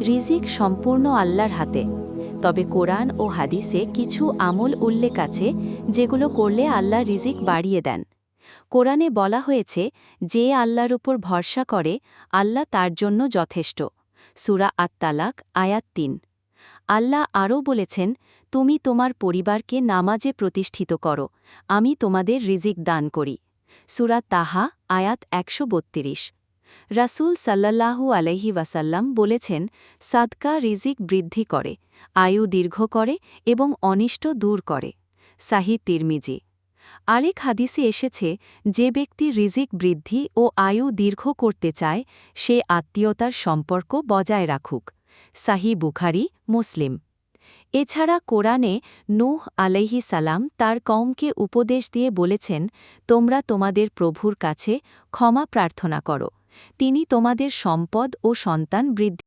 রিজিক সম্পূর্ণ আল্লাহর হাতে, তবে কোরআন ও হাদিসে কিছু আমল উল্লেখ আছে যেগুলো করলে আল্লাহ রিজিক বাড়িয়ে দেন। কোরআনে বলা হয়েছে, যে আল্লাহর উপর ভরসা করে আল্লাহ তার জন্য যথেষ্ট। সূরা আত-তালাক আয়াত ৩। আল্লাহ আরও বলেছেন, তুমি তোমার পরিবারকে নামাজে প্রতিষ্ঠিত করো, আমি তোমাদের রিজিক দান করি। সূরা তাহা আয়াত ১৩২। রাসূল সাল্লাল্লাহু আলাইহি ওয়াসাল্লাম বলেছেন, সাদকা রিজিক বৃদ্ধি করে, আয়ু দীর্ঘ করে এবং অনিষ্ট দূর করে। সাহিহ তিরমিজি। আরেক হাদিসে এসেছে, যে ব্যক্তি রিজিক বৃদ্ধি ও আয়ু দীর্ঘ করতে চায় সে আত্মীয়তার সম্পর্ক বজায় রাখুক। সাহিহ বুখারী, মুসলিম। এছাড়া কোরআনে নূহ আলাইহিস সালাম তার কওমকে উপদেশ দিয়ে বলেছেন, তোমরা তোমাদের প্রভুর কাছে ক্ষমা প্রার্থনা করো, তিনি তোমাদের সম্পদ ও সন্তান বৃদ্ধি